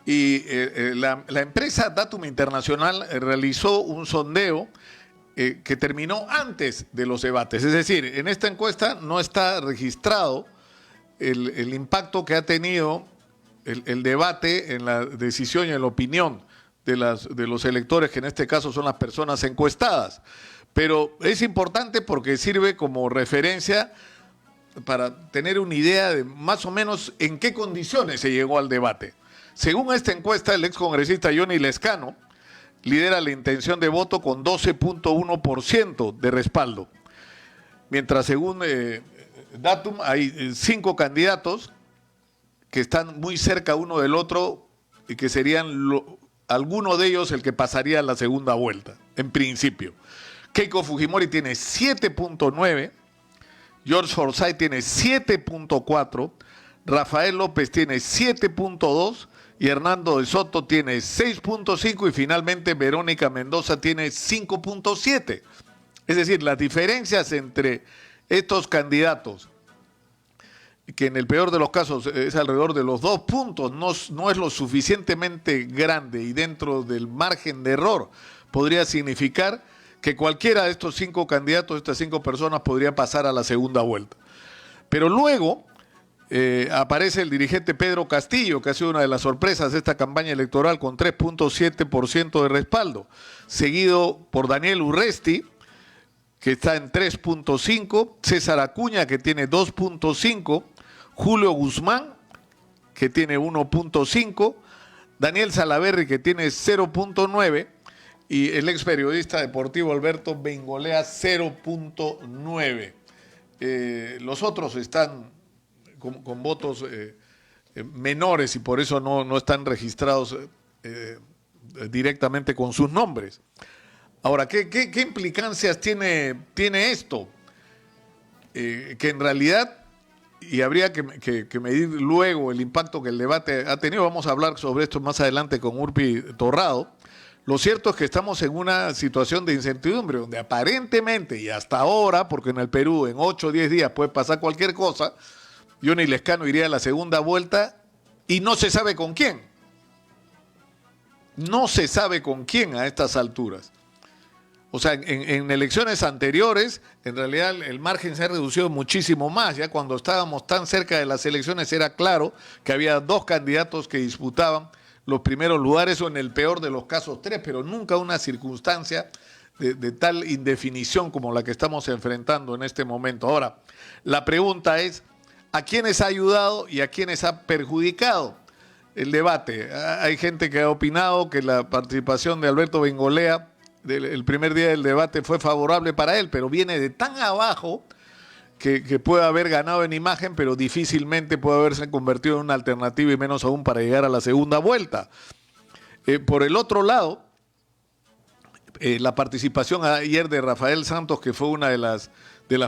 Y la empresa Datum Internacional realizó un sondeo que terminó antes de los debates. Es decir, en esta encuesta no está registrado el impacto que ha tenido el debate en la decisión y en la opinión de los electores, que en este caso son las personas encuestadas. Pero es importante porque sirve como referencia para tener una idea de más o menos en qué condiciones se llegó al debate. Según esta encuesta, el excongresista Johnny Lescano lidera la intención de voto con 12.1% de respaldo. Mientras según Datum hay 5 candidatos que están muy cerca uno del otro y que serían alguno de ellos el que pasaría a la segunda vuelta, en principio. Keiko Fujimori tiene 7.9%, George Forsyth tiene 7.4%, Rafael López tiene 7.2%, y Hernando de Soto tiene 6.5% y finalmente Verónica Mendoza tiene 5.7%. Es decir, las diferencias entre estos candidatos, que en el peor de los casos es alrededor de los 2 puntos, no es lo suficientemente grande y dentro del margen de error, podría significar que cualquiera de estos 5 candidatos, estas 5 personas, podría pasar a la segunda vuelta. Pero luego aparece el dirigente Pedro Castillo, que ha sido una de las sorpresas de esta campaña electoral, con 3.7% de respaldo, seguido por Daniel Urresti, que está en 3.5%, César Acuña, que tiene 2.5%, Julio Guzmán, que tiene 1.5%, Daniel Salaverry, que tiene 0.9%, y el ex periodista deportivo Alberto Bengolea 0.9%. Los otros están con votos menores y por eso no están registrados directamente con sus nombres. Ahora, ¿qué implicancias tiene esto? Que en realidad, y habría que medir luego el impacto que el debate ha tenido, vamos a hablar sobre esto más adelante con Urpi Torrado. Lo cierto es que estamos en una situación de incertidumbre, donde aparentemente, y hasta ahora, porque en el Perú en 8 o 10 días puede pasar cualquier cosa, Johnny Lescano iría a la segunda vuelta y no se sabe con quién. No se sabe con quién a estas alturas. O sea, en elecciones anteriores, en realidad el margen se ha reducido muchísimo más. Ya cuando estábamos tan cerca de las elecciones era claro que había 2 candidatos que disputaban los primeros lugares, o en el peor de los casos 3, pero nunca una circunstancia de tal indefinición como la que estamos enfrentando en este momento. Ahora, la pregunta es, ¿a quiénes ha ayudado y a quiénes ha perjudicado el debate? Hay gente que ha opinado que la participación de Alberto Bengolea el primer día del debate fue favorable para él, pero viene de tan abajo que puede haber ganado en imagen, pero difícilmente puede haberse convertido en una alternativa, y menos aún para llegar a la segunda vuelta. Por el otro lado, la participación ayer de Rafael Santos, que fue una de las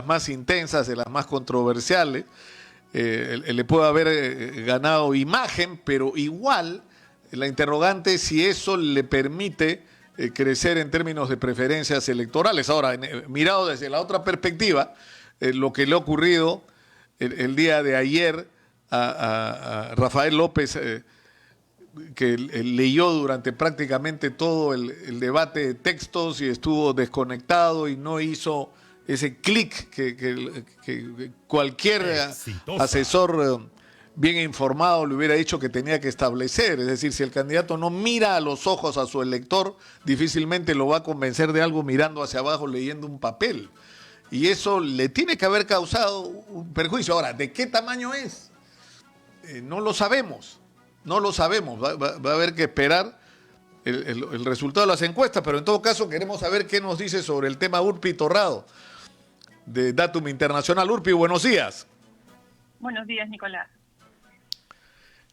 más intensas, de las más controversiales, le puede haber ganado imagen, pero igual la interrogante es si eso le permite crecer en términos de preferencias electorales. Ahora, mirado desde la otra perspectiva, lo que le ha ocurrido el día de ayer a Rafael López, que leyó durante prácticamente todo el debate de textos y estuvo desconectado y no hizo ese clic que cualquier asesor bien informado le hubiera dicho que tenía que establecer. Es decir, si el candidato no mira a los ojos a su elector, difícilmente lo va a convencer de algo mirando hacia abajo leyendo un papel. Y eso le tiene que haber causado un perjuicio. Ahora, ¿de qué tamaño es? No lo sabemos. No lo sabemos. Va a haber que esperar el resultado de las encuestas, pero en todo caso queremos saber qué nos dice sobre el tema Urpi Torrado, de Datum Internacional. Urpi, buenos días. Buenos días, Nicolás.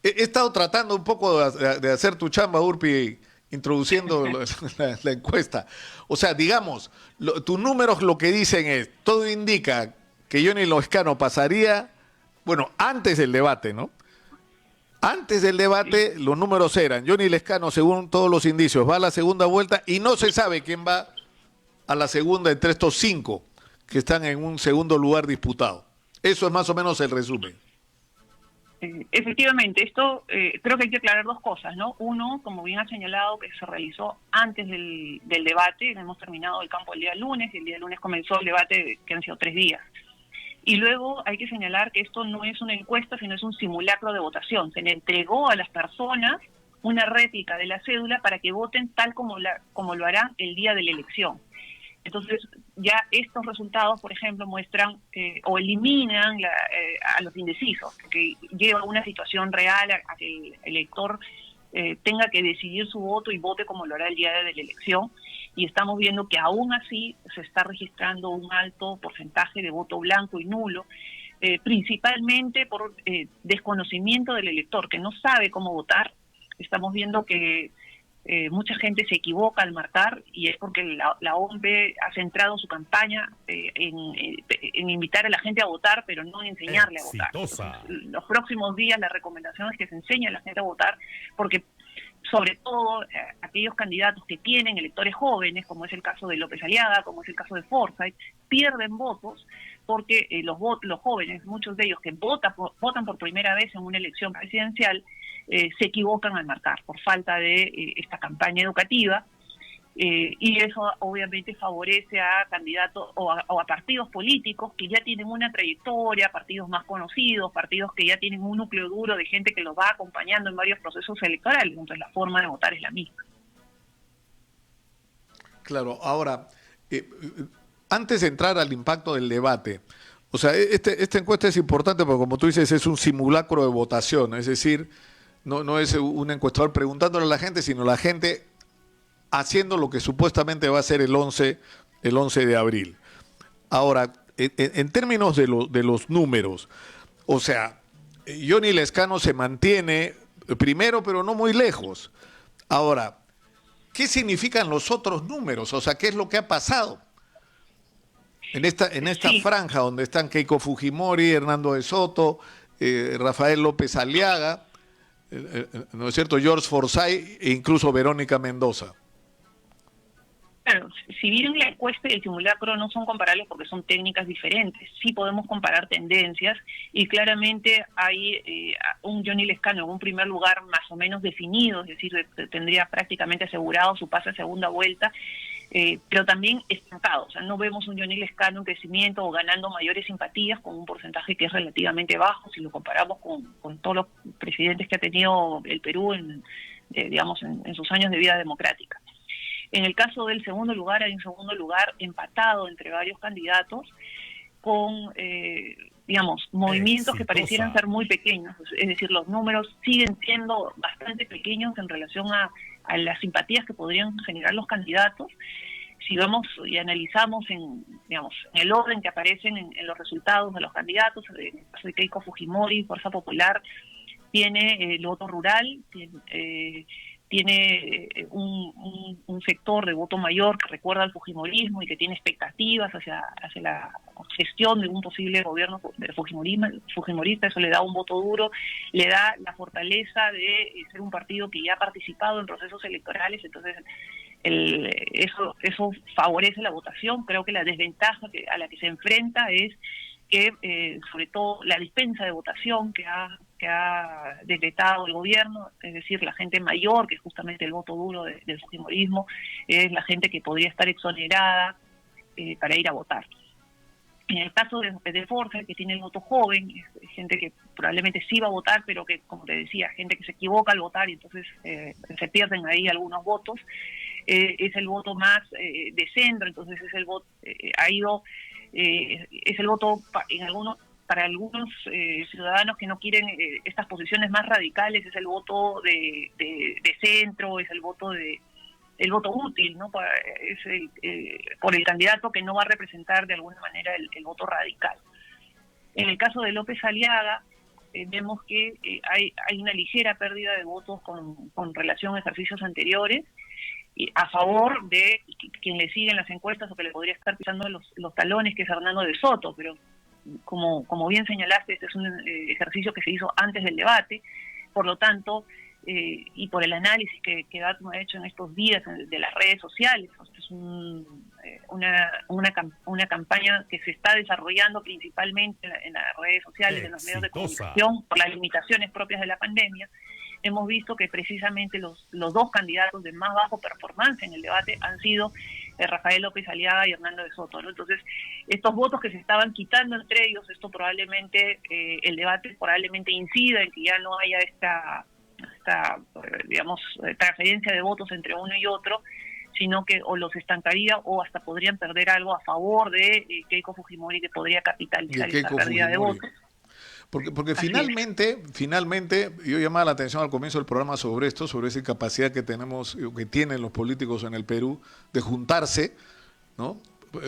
He estado tratando un poco de hacer tu chamba, Urpi, introduciendo la encuesta. O sea, digamos, tus números lo que dicen es, todo indica que Johnny Lescano pasaría, bueno, antes del debate, ¿no? Antes del debate los números eran, Johnny Lescano, según todos los indicios, va a la segunda vuelta y no se sabe quién va a la segunda entre estos 5 que están en un segundo lugar disputado. Eso es más o menos el resumen. Efectivamente, esto creo que hay que aclarar dos cosas, ¿no? Uno, como bien ha señalado, que se realizó antes del debate. Hemos terminado el campo el día lunes, y el día lunes comenzó el debate, que han sido 3 días. Y luego hay que señalar que esto no es una encuesta, sino es un simulacro de votación. Se le entregó a las personas una réplica de la cédula para que voten tal como lo harán el día de la elección. Entonces, ya estos resultados, por ejemplo, muestran o eliminan a los indecisos, que lleva a una situación real a que el elector tenga que decidir su voto y vote como lo hará el día de la elección. Y estamos viendo que aún así se está registrando un alto porcentaje de voto blanco y nulo, principalmente por desconocimiento del elector, que no sabe cómo votar. Estamos viendo que mucha gente se equivoca al marcar, y es porque la OMP ha centrado su campaña en invitar a la gente a votar, pero no en enseñarle a votar. Entonces, los próximos días la recomendación es que se enseñe a la gente a votar, porque sobre todo aquellos candidatos que tienen electores jóvenes, como es el caso de López Aliaga, como es el caso de Forsyth, pierden votos porque los jóvenes, muchos de ellos que votan por primera vez en una elección presidencial, se equivocan al marcar por falta de esta campaña educativa, y eso obviamente favorece a candidatos o a partidos políticos que ya tienen una trayectoria, partidos más conocidos, partidos que ya tienen un núcleo duro de gente que los va acompañando en varios procesos electorales. Entonces la forma de votar es la misma. Claro, ahora, antes de entrar al impacto del debate, o sea, esta encuesta es importante porque, como tú dices, es un simulacro de votación, es decir, no es un encuestador preguntándole a la gente, sino la gente haciendo lo que supuestamente va a ser el 11 de abril. Ahora, en términos de los números, o sea, Johnny Lescano se mantiene primero, pero no muy lejos. Ahora, ¿qué significan los otros números? O sea, ¿qué es lo que ha pasado en esta Sí. franja donde están Keiko Fujimori, Hernando de Soto, Rafael López Aliaga, ¿no es cierto?, George Forsyth e incluso Verónica Mendoza? Claro, si bien la encuesta y el simulacro no son comparables porque son técnicas diferentes, sí podemos comparar tendencias, y claramente hay un Johnny Lescano en un primer lugar más o menos definido, es decir, tendría prácticamente asegurado su pase a segunda vuelta, pero también estancado. O sea, no vemos un Johnny Lescano en crecimiento o ganando mayores simpatías, con un porcentaje que es relativamente bajo si lo comparamos con todos los presidentes que ha tenido el Perú en sus años de vida democrática. En el caso del segundo lugar, hay un segundo lugar empatado entre varios candidatos con, movimientos que parecieran ser muy pequeños. Es decir, los números siguen siendo bastante pequeños en relación a las simpatías que podrían generar los candidatos. Si vamos y analizamos en el orden que aparecen en los resultados de los candidatos, en el caso de Keiko Fujimori, Fuerza Popular, tiene el voto rural, tiene un sector de voto mayor que recuerda al fujimorismo y que tiene expectativas hacia la gestión de un posible gobierno del fujimorista. Eso le da un voto duro, le da la fortaleza de ser un partido que ya ha participado en procesos electorales. Entonces eso favorece la votación. Creo que la desventaja a la que se enfrenta es que sobre todo la dispensa de votación que ha decretado el gobierno, es decir, la gente mayor, que es justamente el voto duro del fujimorismo, es la gente que podría estar exonerada para ir a votar. En el caso de Forsyth, que tiene el voto joven, es gente que probablemente sí va a votar, pero que, como te decía, gente que se equivoca al votar y entonces se pierden ahí algunos votos. Es el voto más de centro, entonces es el voto es el voto para algunos ciudadanos que no quieren estas posiciones más radicales. Es el voto de centro, es el voto útil, ¿no? Por el candidato que no va a representar de alguna manera el voto radical. En el caso de López Aliaga, vemos que hay una ligera pérdida de votos con relación a ejercicios anteriores, y a favor de quien le sigue en las encuestas o que le podría estar pisando los talones, que es Hernando de Soto. Pero como bien señalaste, este es un ejercicio que se hizo antes del debate, por lo tanto y por el análisis que Datum ha hecho en estos días de las redes sociales. Es una campaña que se está desarrollando principalmente en las redes sociales, en los medios de comunicación, por las limitaciones propias de la pandemia. Hemos visto que precisamente los dos candidatos de más bajo performance en el debate han sido Rafael López Aliaga y Hernando de Soto, ¿no? Entonces, estos votos que se estaban quitando entre ellos, esto probablemente, el debate probablemente incida en que ya no haya esta digamos, transferencia de votos entre uno y otro, sino que o los estancaría o hasta podrían perder algo a favor de Keiko Fujimori, que podría capitalizar esa pérdida de votos. Porque finalmente, yo llamaba la atención al comienzo del programa sobre esto, sobre esa incapacidad que tenemos, que tienen los políticos en el Perú de juntarse, ¿no?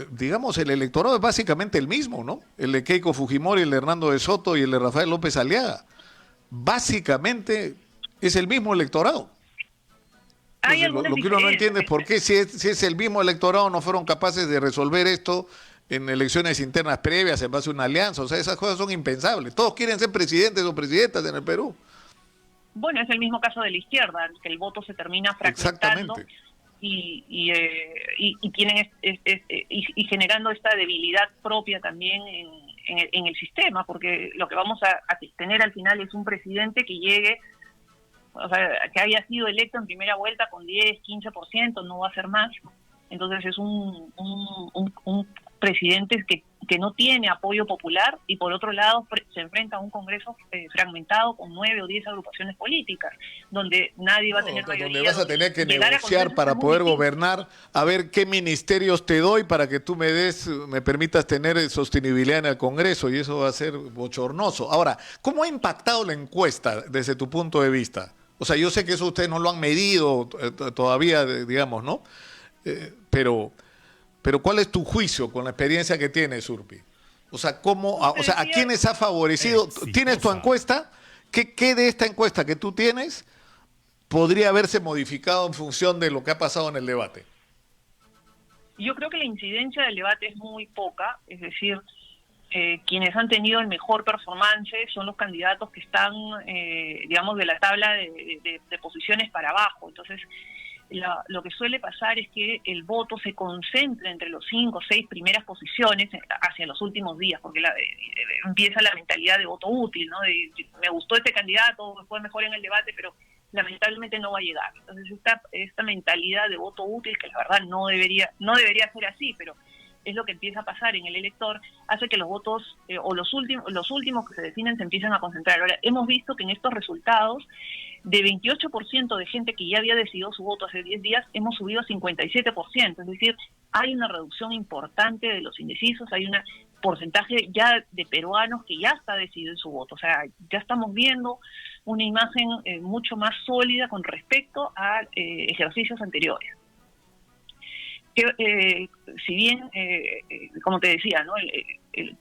Digamos, el electorado es básicamente el mismo, ¿no? El de Keiko Fujimori, el de Hernando de Soto y el de Rafael López Aliaga. Básicamente es el mismo electorado. Entonces, lo que uno no entiende es por qué, si es el mismo electorado, no fueron capaces de resolver esto en elecciones internas previas en base a una alianza. O sea, esas cosas son impensables. Todos quieren ser presidentes o presidentas en el Perú. Bueno, es el mismo caso de la izquierda, que el voto se termina fragmentando y tienen y generando esta debilidad propia también en el sistema, porque lo que vamos a tener al final es un presidente que llegue, o sea, que haya sido electo en primera vuelta con 10, 15%, no va a ser más. Entonces es un presidente que no tiene apoyo popular, y por otro lado se enfrenta a un Congreso fragmentado con 9 o 10 agrupaciones políticas, donde nadie va a tener mayoría. Donde vas a tener que negociar para poder gobernar, a ver qué ministerios te doy para que tú me permitas tener sostenibilidad en el Congreso, y eso va a ser bochornoso. Ahora, ¿cómo ha impactado la encuesta desde tu punto de vista? O sea, yo sé que eso ustedes no lo han medido todavía, digamos, ¿no? Pero ¿cuál es tu juicio con la experiencia que tienes, Urpi? O sea, ¿a quiénes ha favorecido? ¿Tienes tu encuesta? ¿Qué de esta encuesta que tú tienes podría haberse modificado en función de lo que ha pasado en el debate? Yo creo que la incidencia del debate es muy poca, es decir, quienes han tenido el mejor performance son los candidatos que están, digamos, de la tabla de posiciones para abajo. Entonces, lo que suele pasar es que el voto se concentra entre los 5 o 6 primeras posiciones hacia los últimos días, porque empieza la mentalidad de voto útil, ¿no? Me gustó este candidato, me fue mejor en el debate, pero lamentablemente no va a llegar. Entonces esta mentalidad de voto útil, que la verdad no debería ser así, pero es lo que empieza a pasar en el elector, hace que los votos o los últimos que se definen se empiezan a concentrar. Ahora, hemos visto que en estos resultados, de 28% de gente que ya había decidido su voto hace 10 días, hemos subido a 57%. Es decir, hay una reducción importante de los indecisos, hay un porcentaje ya de peruanos que ya está decidido en su voto. O sea, ya estamos viendo una imagen mucho más sólida con respecto a ejercicios anteriores. Que, si bien, como te decía, ¿no?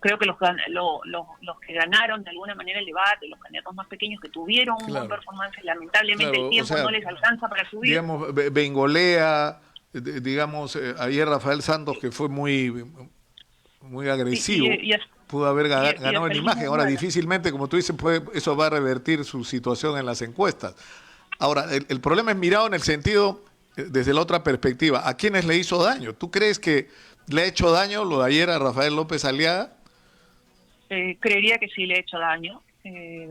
Creo que los que ganaron de alguna manera el debate, los candidatos más pequeños que tuvieron un buen performance, lamentablemente el tiempo no les alcanza para subir. Digamos, Bengolea, digamos, ayer Rafael Santos, que fue muy agresivo, pudo haber ganado en imagen. Ahora, difícilmente, como tú dices, eso va a revertir su situación en las encuestas. Ahora, el problema es mirado en el sentido, desde la otra perspectiva, ¿a quiénes le hizo daño? ¿Tú crees que le ha hecho daño lo de ayer a Rafael López Aliaga? Creería que sí le ha hecho daño,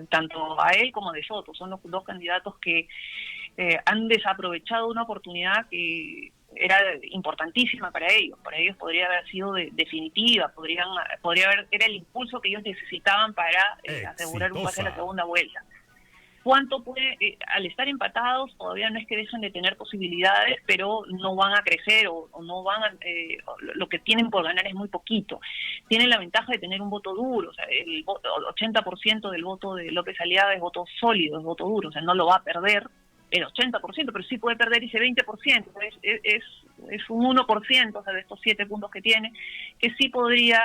tanto a él como a De Soto. Son los dos candidatos que han desaprovechado una oportunidad que era importantísima para ellos. Para ellos podría haber sido definitiva, era el impulso que ellos necesitaban para asegurar un pase a la segunda vuelta. ¿Cuánto puede, al estar empatados, todavía no es que dejen de tener posibilidades, pero no van a crecer o no van a, lo que tienen por ganar es muy poquito. Tienen la ventaja de tener un voto duro, o sea, el 80% del voto de López Aliaga es voto sólido, es voto duro, o sea, no lo va a perder el 80%, pero sí puede perder ese 20%, es un 1%, o sea, de estos 7 puntos que tiene, que sí podría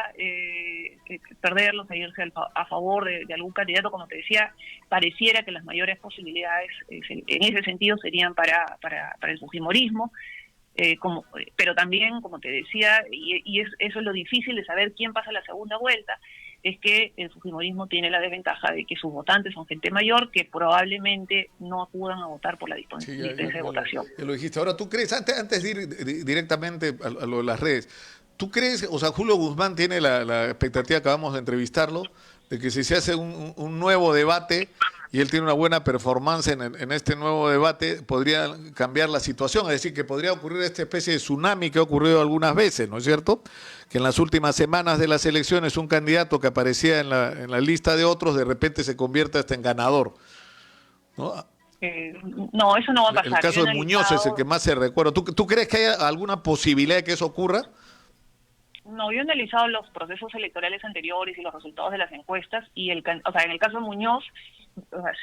perderlos e irse a favor de algún candidato. Como te decía, pareciera que las mayores posibilidades en ese sentido serían para el fujimorismo, pero también, como te decía, eso es lo difícil de saber quién pasa la segunda vuelta, es que el fujimorismo tiene la desventaja de que sus votantes son gente mayor que probablemente no acudan a votar por la distancia de votación. Ya lo dijiste. Ahora, ¿tú crees, antes de ir directamente a lo de las redes, tú crees, o sea, Julio Guzmán tiene la expectativa, acabamos de entrevistarlo, de que si se hace un nuevo debate y él tiene una buena performance en este nuevo debate, podría cambiar la situación, es decir, que podría ocurrir esta especie de tsunami que ha ocurrido algunas veces, ¿no es cierto? Que en las últimas semanas de las elecciones un candidato que aparecía en la lista de otros de repente se convierte hasta en ganador, ¿no? No, eso no va a pasar. El caso de Muñoz es el que más se recuerda. ¿Tú crees que hay alguna posibilidad de que eso ocurra? No, yo he analizado los procesos electorales anteriores y los resultados de las encuestas y en el caso de Muñoz,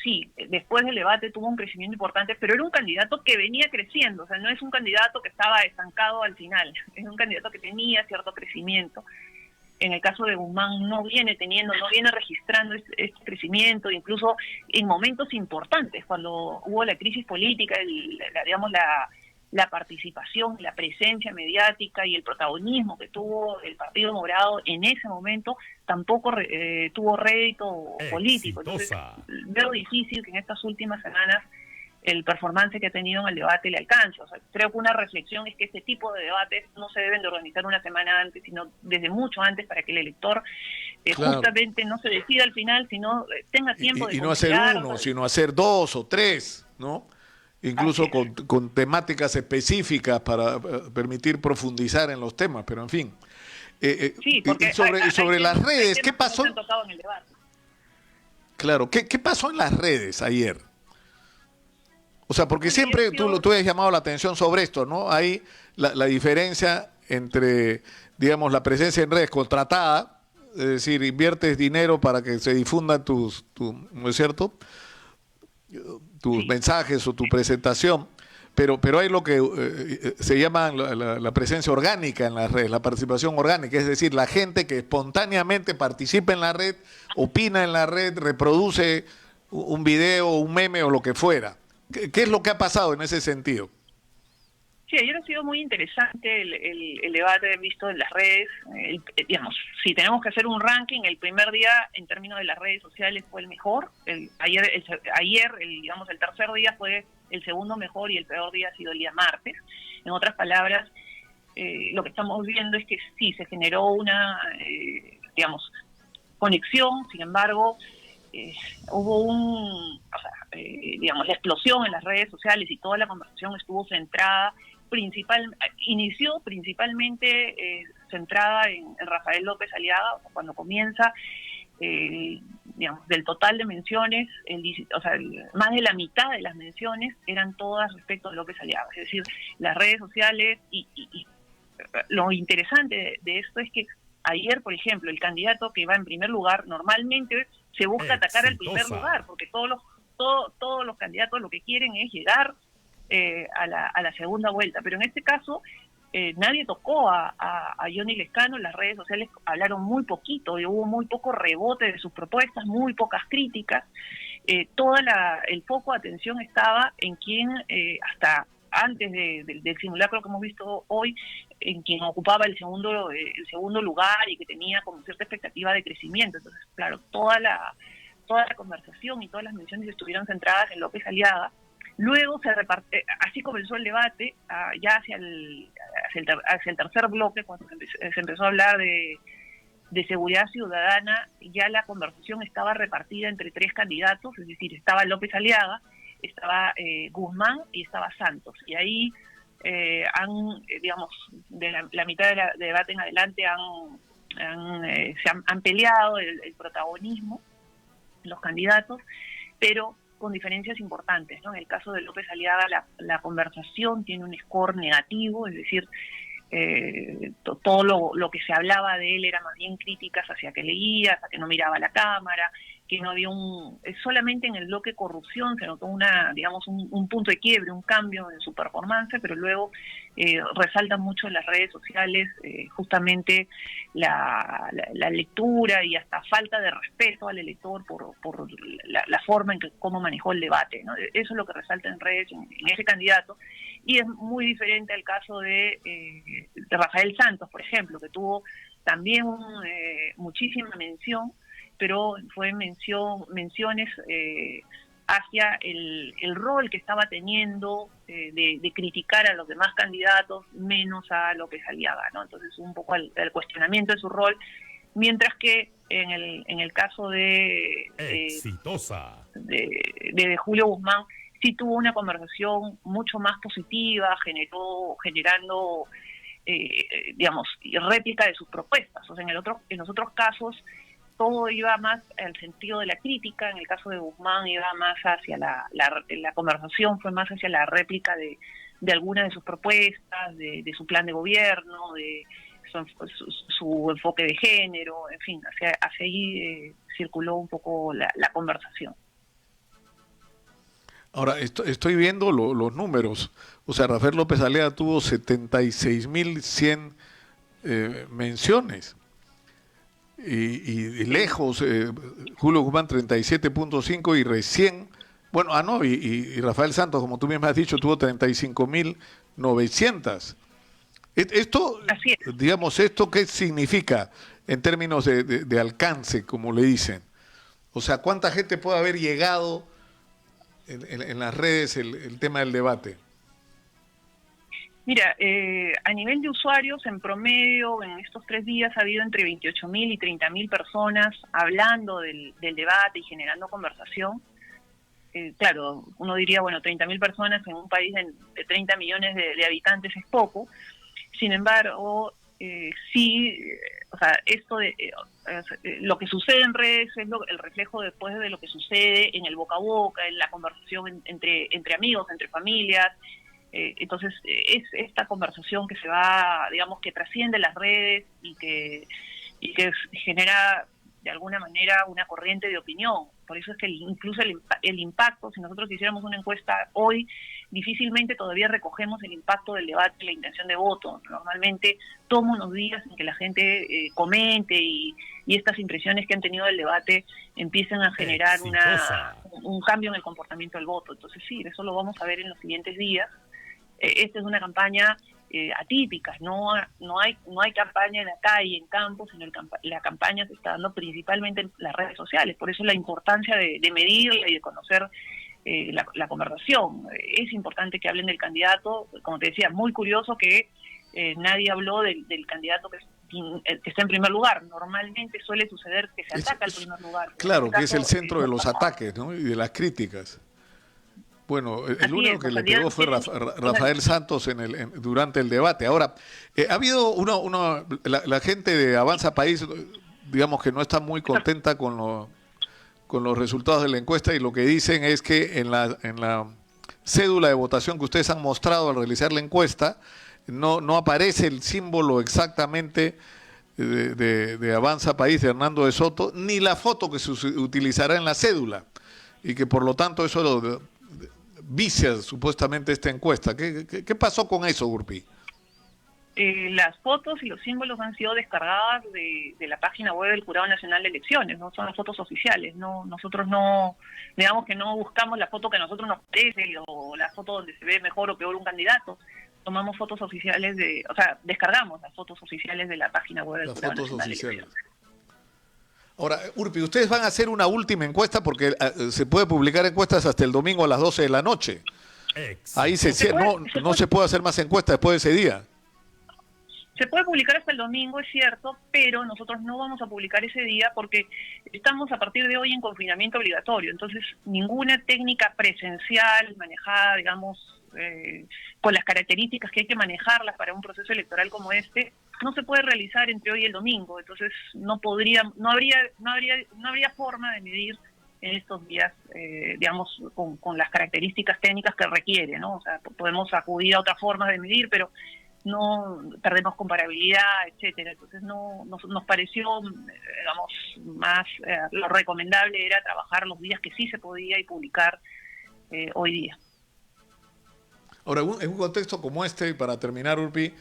sí, después del debate tuvo un crecimiento importante, pero era un candidato que venía creciendo, o sea, no es un candidato que estaba estancado al final, es un candidato que tenía cierto crecimiento. En el caso de Guzmán no viene registrando este crecimiento, incluso en momentos importantes, cuando hubo la crisis política, la participación, la presencia mediática y el protagonismo que tuvo el Partido Morado en ese momento tampoco tuvo rédito político. Entonces, veo difícil que en estas últimas semanas el performance que ha tenido en el debate le alcance. O sea, creo que una reflexión es que este tipo de debates no se deben de organizar una semana antes, sino desde mucho antes, para que el elector justamente no se decida al final, sino tenga tiempo de no hacer uno, sino hacer 2 o 3, ¿no? Incluso con temáticas específicas para permitir profundizar en los temas, pero en fin. Sí, porque sobre las redes, ¿qué pasó? Que no se han tocado en el debate. Claro, ¿qué pasó en las redes ayer? O sea, porque siempre tú has llamado la atención sobre esto, ¿no? Hay la diferencia entre, digamos, la presencia en redes contratada, es decir, inviertes dinero para que se difundan ¿no es cierto?, tus mensajes o tu presentación, pero hay lo que se llama la presencia orgánica en las redes, la participación orgánica, es decir, la gente que espontáneamente participa en la red, opina en la red, reproduce un video, un meme o lo que fuera. ¿Qué es lo que ha pasado en ese sentido? Sí, ayer ha sido muy interesante el debate visto en las redes. Digamos, si tenemos que hacer un ranking, el primer día en términos de las redes sociales fue el mejor. Ayer, el tercer día fue el segundo mejor y el peor día ha sido el día martes. En otras palabras, lo que estamos viendo es que sí, se generó una, conexión, sin embargo, hubo la explosión en las redes sociales y toda la conversación estuvo centrada, inició principalmente centrada en Rafael López Aliaga. Cuando comienza, del total de menciones, más de la mitad de las menciones eran todas respecto a López Aliaga, es decir, las redes sociales y lo interesante de esto es que ayer, por ejemplo, el candidato que va en primer lugar, normalmente se busca atacar al primer lugar, porque todos los candidatos lo que quieren es llegar a la segunda vuelta, pero en este caso nadie tocó a Johnny Lescano. Las redes sociales hablaron muy poquito y hubo muy poco rebote de sus propuestas, muy pocas críticas. El foco de atención estaba en quien hasta antes del simulacro que hemos visto hoy, en quien ocupaba el segundo lugar y que tenía como cierta expectativa de crecimiento. Entonces, claro, toda la conversación y todas las menciones estuvieron centradas en López Aliaga. Luego así comenzó el debate, ya hacia el tercer bloque, cuando se empezó a hablar de seguridad ciudadana. Ya la conversación estaba repartida entre 3 candidatos, es decir, estaba López Aliaga, estaba Guzmán y estaba Santos. Y ahí de la mitad del debate en adelante se han peleado el protagonismo los candidatos, pero con diferencias importantes, ¿no? En el caso de López Aliaga, la conversación tiene un score negativo, es decir, todo lo que se hablaba de él era más bien críticas hacia que leía, hacia que no miraba la cámara, que no había solamente en el bloque corrupción se notó un punto de quiebre, un cambio en su performance, pero luego resaltan mucho en las redes sociales justamente la lectura y hasta falta de respeto al elector por la forma en cómo manejó el debate, ¿no? Eso es lo que resalta en redes en ese candidato, y es muy diferente al caso de Rafael Santos, por ejemplo, que tuvo también muchísima mención, pero fue menciones hacia el rol que estaba teniendo de criticar a los demás candidatos, menos a López Aliaga, ¿no? Entonces un poco el cuestionamiento de su rol, mientras que en el caso Exitosa. de Julio Guzmán sí tuvo una conversación mucho más positiva, generando digamos, réplica de sus propuestas. O sea, en los otros casos todo iba más al sentido de la crítica, en el caso de Guzmán iba más hacia la conversación, fue más hacia la réplica de algunas de sus propuestas, de su plan de gobierno, de su enfoque de género, en fin, hacia ahí circuló un poco la conversación. Ahora, estoy viendo los números. O sea, Rafael López Aliaga tuvo 76.100 menciones. Y lejos, Julio Guzmán 37.5 y recién, bueno, y Rafael Santos, como tú mismo has dicho, tuvo 35.900. Esto, digamos, ¿esto qué significa en términos de alcance, como le dicen? O sea, ¿cuánta gente puede haber llegado en las redes el tema del debate? Mira, a nivel de usuarios, en promedio, en estos 3 días ha habido entre 28.000 y 30.000 personas hablando del debate y generando conversación. Claro, uno diría, bueno, 30.000 personas en un país de 30 millones de habitantes es poco. Sin embargo, sí, o sea, esto lo que sucede en redes es el reflejo después de lo que sucede en el boca a boca, en la conversación entre amigos, entre familias. Entonces, es esta conversación que se va, digamos, que trasciende las redes y que genera, de alguna manera, una corriente de opinión. Por eso es que incluso el impacto, si nosotros hiciéramos una encuesta hoy, difícilmente todavía recogemos el impacto del debate y la intención de voto. Normalmente toma unos días en que la gente comente y estas impresiones que han tenido del debate empiezan a generar un cambio en el comportamiento del voto. Entonces sí, eso lo vamos a ver en los siguientes días. Esta es una campaña atípica, no hay campaña en la calle, en campo, sino la campaña se está dando principalmente en las redes sociales. Por eso la importancia de medirla y de conocer la conversación. Es importante que hablen del candidato, como te decía, muy curioso que nadie habló del candidato que está en primer lugar. Normalmente suele suceder que se ataca al primer lugar. Claro, que es el centro de los ataques, ¿no? Y de las críticas. Bueno, el único que le pegó fue Rafael Santos durante el debate. Ahora, ha habido la gente de Avanza País, digamos que no está muy contenta con los resultados de la encuesta, y lo que dicen es que en la cédula de votación que ustedes han mostrado al realizar la encuesta, no aparece el símbolo exactamente de Avanza País de Hernando de Soto, ni la foto que se utilizará en la cédula, y que por lo tanto eso vicia supuestamente esta encuesta. ¿Qué pasó con eso, Urpi? Las fotos y los símbolos han sido descargadas de la página web del Jurado Nacional de Elecciones, no son las fotos oficiales. Nosotros no, digamos que no buscamos la foto que a nosotros nos parece o la foto donde se ve mejor o peor un candidato. Tomamos fotos oficiales descargamos las fotos oficiales de la página web del Jurado Nacional de Elecciones. Ahora, Urpi, ustedes van a hacer una última encuesta porque se puede publicar encuestas hasta el domingo a las 12 de la noche. Ahí no se puede hacer más encuestas después de ese día. Se puede publicar hasta el domingo, es cierto, pero nosotros no vamos a publicar ese día porque estamos a partir de hoy en confinamiento obligatorio. Entonces, ninguna técnica presencial manejada, digamos, con las características que hay que manejarlas para un proceso electoral como este, no se puede realizar entre hoy y el domingo. Entonces, no habría forma de medir en estos días, digamos, con las características técnicas que requiere, ¿no? O sea, podemos acudir a otras formas de medir, pero no perdemos comparabilidad, etcétera. Entonces nos pareció, digamos, más lo recomendable era trabajar los días que sí se podía y publicar hoy día. Ahora, en un contexto como este, para terminar, Urpi,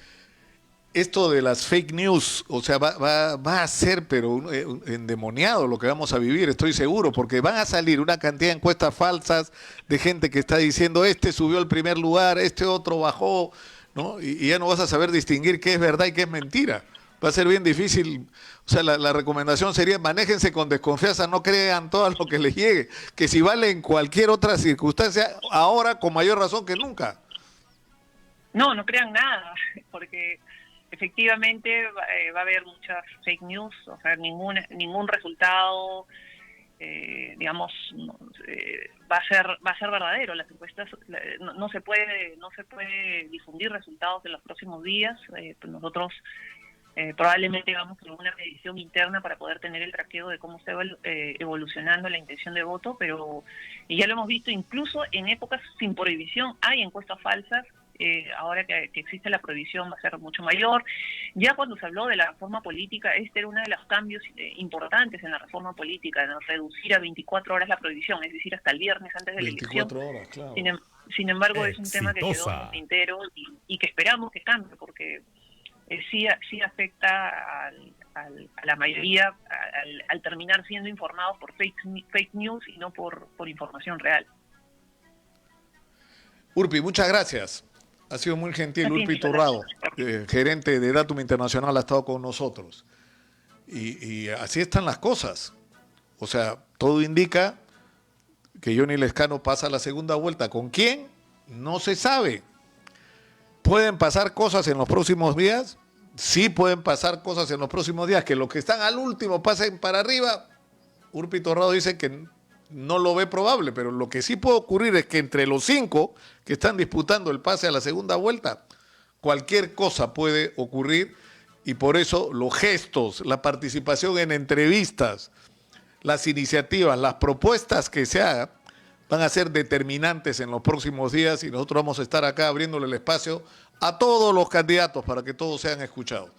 esto de las fake news, o sea, va a ser, pero endemoniado lo que vamos a vivir, estoy seguro, porque van a salir una cantidad de encuestas falsas de gente que está diciendo, este subió al primer lugar, este otro bajó, ¿no? Y ya no vas a saber distinguir qué es verdad y qué es mentira. va a ser bien difícil. O sea, la recomendación sería manéjense con desconfianza, no crean todo lo que les llegue, que si vale en cualquier otra circunstancia, ahora con mayor razón que nunca. No, no crean nada, porque efectivamente va a haber muchas fake news, o sea, ningún resultado, digamos, va a ser verdadero. Las encuestas no se puede difundir resultados en los próximos días. Pues nosotros probablemente vamos a una medición interna para poder tener el traqueo de cómo está evolucionando la intención de voto, y ya lo hemos visto incluso en épocas sin prohibición hay encuestas falsas. Ahora que existe la prohibición va a ser mucho mayor. Ya cuando se habló de la reforma política, este era uno de los cambios importantes en la reforma política, ¿no? Reducir a 24 horas la prohibición, es decir, hasta el viernes antes de la elección. 24 horas, claro. Sin embargo, es un tema que quedó en el tintero y que esperamos que cambie, porque sí afecta a la mayoría al terminar siendo informados por fake news y no por información real. Urpi, muchas gracias. Ha sido muy gentil. Urpi Turrado, gerente de Datum Internacional, ha estado con nosotros. Y así están las cosas. O sea, todo indica que Johnny Lescano pasa la segunda vuelta. ¿Con quién? No se sabe. ¿Pueden pasar cosas en los próximos días? Sí pueden pasar cosas en los próximos días. Que los que están al último pasen para arriba. Urpi Turrado dice que no lo ve probable, pero lo que sí puede ocurrir es que entre los 5 que están disputando el pase a la segunda vuelta, cualquier cosa puede ocurrir, y por eso los gestos, la participación en entrevistas, las iniciativas, las propuestas que se hagan van a ser determinantes en los próximos días, y nosotros vamos a estar acá abriéndole el espacio a todos los candidatos para que todos sean escuchados.